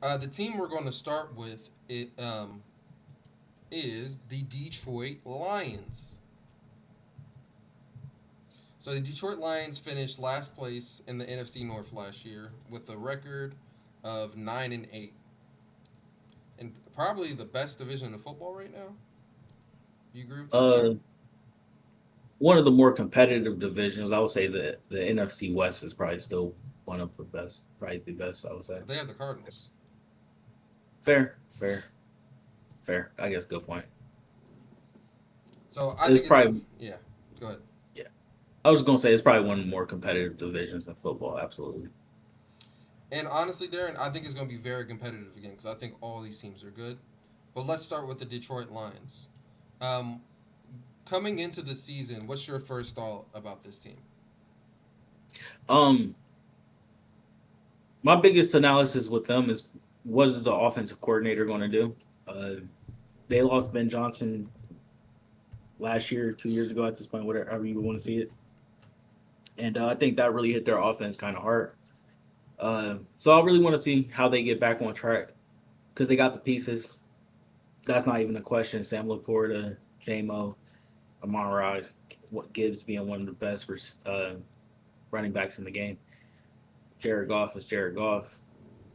The team we're going to start with is the Detroit Lions. So the Detroit Lions finished last place in the NFC North last year with a record of 9-8, and probably the best division in football right now. You agree with that, Uh, Jared? One of the more competitive divisions, I would say the NFC West is probably still one of the best, probably the best. I would say. But they have the Cardinals. Fair, fair, fair. I guess good point. So I It's think it's probably yeah. Go ahead. yeah. I was gonna say it's probably one of the more competitive divisions in football. Absolutely. And honestly, Darren, I think it's going to be very competitive again because I think all these teams are good. But let's start with the Detroit Lions. Um, Coming into the season, what's your first thought about this team? Um, my biggest analysis with them is what is the offensive coordinator going to do? Uh, they lost Ben Johnson last year, 2 years ago at this point, whatever you want to see it, and I think that really hit their offense kind of hard. So I really want to see how they get back on track because they got the pieces. That's not even a question. Sam Laporta, JMO, Amon Ra, what Gibbs being one of the best running backs in the game. Jared Goff is Jared Goff.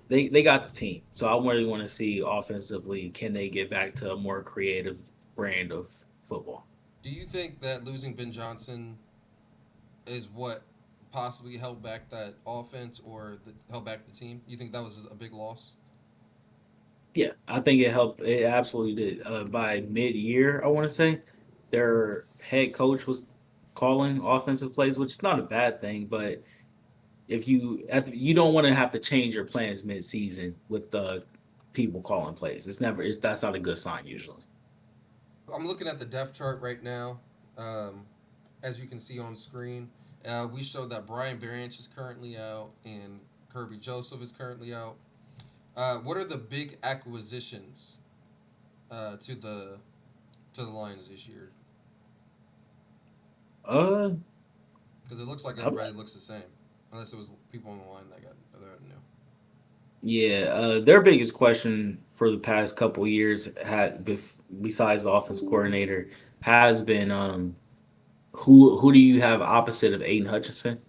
They got the team. So I really want to see offensively, can they get back to a more creative brand of football? Do you think that losing Ben Johnson is what possibly held back that offense or held back the team? You think that was a big loss? Yeah, I think it helped. It absolutely did. By mid-year, I want to say their head coach was calling offensive plays, which is not a bad thing. But if you don't want to have to change your plans mid-season with the people calling plays. That's not a good sign usually. I'm looking at the depth chart right now. Um, as you can see on screen, we showed that Brian Branch is currently out and Kirby Joseph is currently out. What are the big acquisitions uh, to the to the Lions this year? Uh, Because it looks like I'm everybody looks the same, unless it was people on the line that new. Yeah, their biggest question for the past couple years besides the offensive coordinator has been who do you have opposite of Aiden Hutchinson?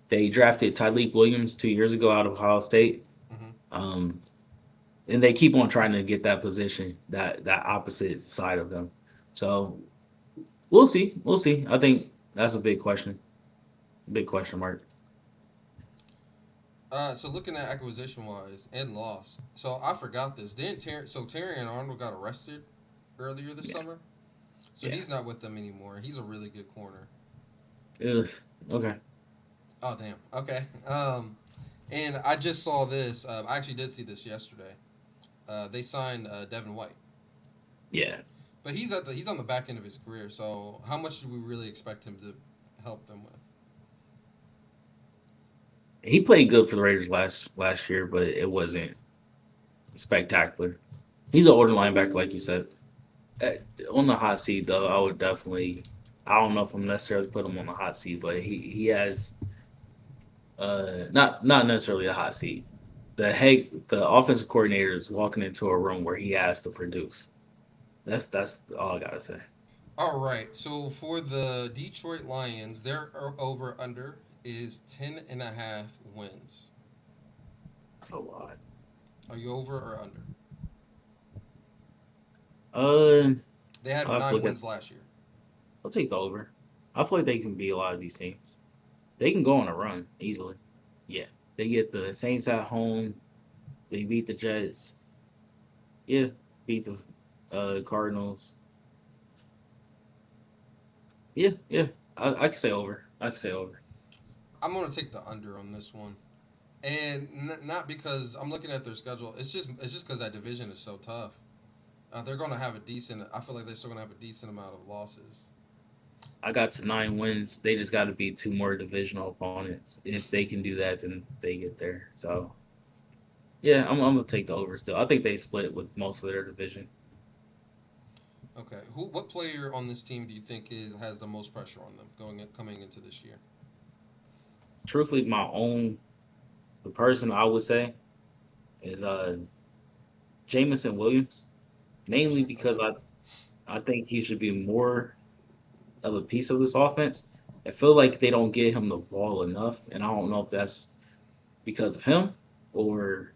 They drafted Tyleek Williams 2 years ago out of Ohio State, Mm-hmm. um, and they keep on trying to get that position, that opposite side of them. So we'll see, we'll see. I think that's a big question mark. So looking at acquisition wise and loss, so I forgot this. Didn't Terry and Arnold got arrested earlier this Yeah, summer? So yeah. he's not with them anymore. He's a really good corner. Ugh, okay. Oh damn. Okay. And I just saw this. I actually did see this yesterday. They signed Devin White, Yeah, but he's on the back end of his career. So how much do we really expect him to help them with? he played good for the Raiders last year, but it wasn't spectacular. He's an older linebacker, like you said. Uh, On the hot seat, though, I would definitely. I don't know if I'm necessarily put him on the hot seat, but he has not necessarily a hot seat. The offensive coordinator is walking into a room where he has to produce. That's all I gotta say. All right. So for the Detroit Lions, their over under is 10.5 wins. That's a lot. Are you over or under? Uh, They had I'll have to nine look at. wins last year. I'll take the over. I feel like they can beat a lot of these teams. They can go on a run easily. Yeah, they get the Saints at home. They beat the Jets. Yeah, beat the Cardinals. Yeah, yeah. I can say over. I can say over. I'm gonna take the under on this one, and not because I'm looking at their schedule. It's just because that division is so tough. They're gonna have a decent. I feel like they're still gonna have a decent amount of losses. I got to 9 wins. They just got to beat two more divisional opponents. If they can do that, then they get there. So yeah, I'm gonna take the over still. I think they split with most of their division. Okay, what player on this team do you think has the most pressure on them coming into this year? Truthfully, the person I would say is Jamison Williams, mainly Interesting. because Okay. I think he should be more of a piece of this offense. I feel like they don't get him the ball enough, and I don't know if that's because of him or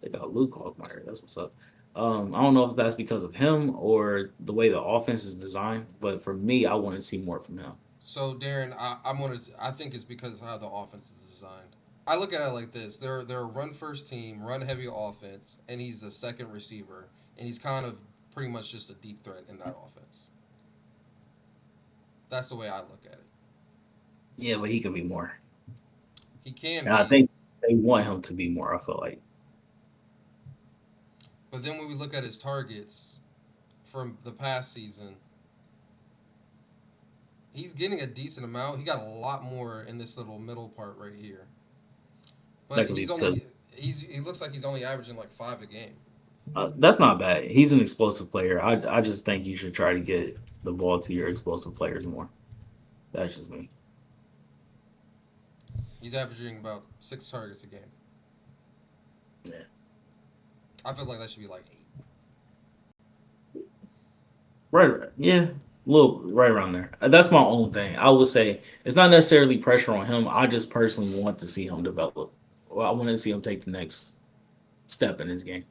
they got Luke Hoffmeyer. That's what's up. I don't know if that's because of him or the way the offense is designed, but for me, I want to see more from him. So Darren, I think it's because of how the offense is designed. I look at it like this: they're a run first team, run heavy offense, and he's the second receiver, and he's kind of pretty much just a deep threat in that offense. That's the way I look at it. Yeah, but he can be more, He can and I be, think they want him to be more. I feel like but then when we look at his targets from the past season, he's getting a decent amount. He got a lot more in this little middle part right here, that but could be he's because only he looks like he's only averaging like 5 a game. that's not bad. He's an explosive player. I just think you should try to get the ball to your explosive players more. That's just me. He's averaging about 6 targets a game. Yeah. I feel like that should be like 8. Right. Yeah. A little right around there. That's my own thing. I would say it's not necessarily pressure on him. I just personally want to see him develop. Well, I want to see him take the next step in his game.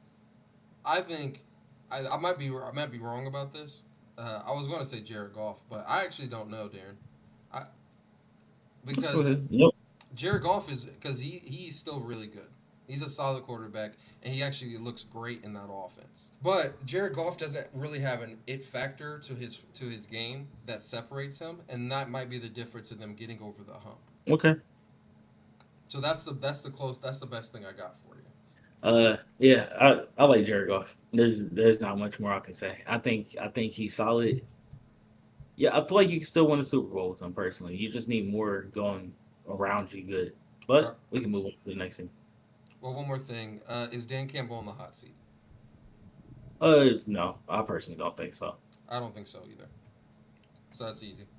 I think I might be wrong about this. I was going to say Jared Goff, but I actually don't know, Darren. I Let's go because ahead. Yep. Jared Goff is because he's still really good. He's a solid quarterback, and he actually looks great in that offense. But Jared Goff doesn't really have an it factor to his game that separates him, and that might be the difference in them getting over the hump. Okay. So that's the best thing I got for you. Yeah, I like Jared Goff. There's not much more I can say. I think he's solid. Yeah, I feel like you can still win a Super Bowl with him personally. You just need more going around you good. Uh, But we can move on to the next thing. well, one more thing: is Dan Campbell in the hot seat? No, I personally don't think so. I don't think so either. So that's easy.